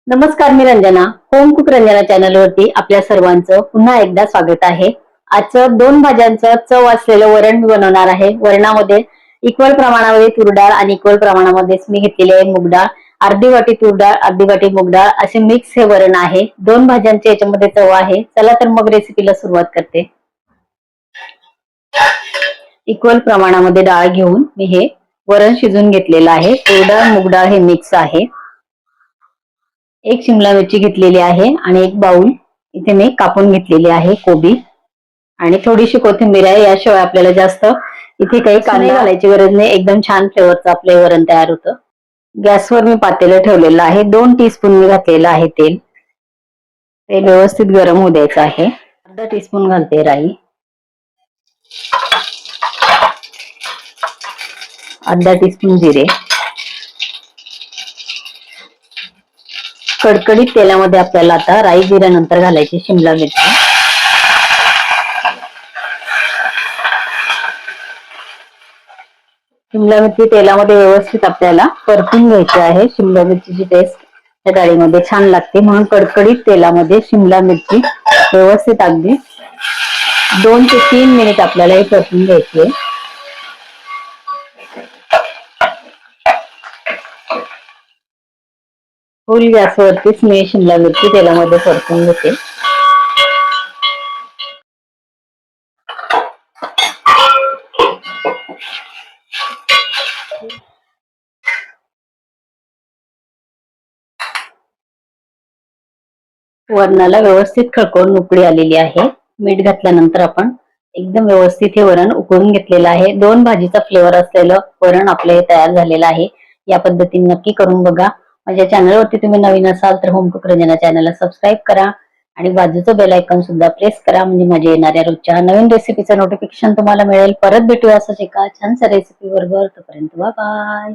नमस्कार, मी Ranjana. Home cook Ranjana channel वरती आपल्या सर्वांचं पुन्हा एकदा स्वागत आहे. आजचं 2 भाज्यांचं चव असलेलं वरण मी बनवणार आहे. वरणामध्ये इक्वल प्रमाणामध्ये तूर डाळ आणि इक्वल प्रमाणामध्येच मी घेतलेली आहे मूग डाळ. अर्धी वाटी तूर डाळ, अर्धी वाटी मूग डाळ असे मिक्स हे वरण आहे. 2 भाज्यांचे याच्यामध्ये चव आहे. चला तर मग रेसिपीला सुरुवात करते. इक्वल प्रमाणामध्ये डाळ घेऊन मी हे वरण शिजून घेतलेलं आहे. तूर डाळ, मूग डाळ हे मिक्स आहे. एक शिमला मिरची घेतलेली आहे आणि एक बाउल इथे मी कापून घेतलेली आहे कोबी आणि थोडीशी कोथिंबीर आहे. याशिवाय आपल्याला जास्त इथे काही कांदा घालायची गरज नाही. एकदम छान फ्लेवरचं आपलं वरण तयार होतं. गॅसवर मी पातेलं ठेवलेलं आहे. 2 टीस्पून मी घातलेलं आहे तेल. तेल व्यवस्थित गरम होऊ द्यायचं आहे. अर्धा टीस्पून घालते राई, अर्धा टीस्पून जिरे. कडकडीत तेलामध्ये आपल्याला आता राई जिऱ्यानंतर घालायची शिमला मिरची. शिमला मिरची तेलामध्ये व्यवस्थित आपल्याला परतून घ्यायची आहे. शिमला मिरचीची टेस्ट त्या डाळीमध्ये छान लागते, म्हणून कडकडीत तेलामध्ये शिमला मिरची व्यवस्थित अगदी 2 ते 3 मिनिट आपल्याला हे परतून घ्यायची आहे. फुल गॅसवरतीच मी शिमला मिरची तेलामध्ये परतून घेते. वरणाला व्यवस्थित खळखळून उकळी आलेली आहे. मीठ घातल्यानंतर आपण एकदम व्यवस्थित हे वरण उकळून घेतलेलं आहे. 2 भाजीचा फ्लेवर असलेलं वरण आपलं हे तयार झालेलं आहे. या पद्धतीने नक्की करून बघा. माझ्या चॅनलवरती तुम्ही नवीन असाल तर होम कुक रंजना चॅनलला सबस्क्राईब करा आणि बाजूचं बेल आयकॉन सुद्धा प्रेस करा, म्हणजे माझ्या येणाऱ्या रोजच्या नवीन रेसिपीचं नोटिफिकेशन तुम्हाला मिळेल. परत भेटूया असंच एका छानशा रेसिपी बरोबर. तोपर्यंत बाय बाय.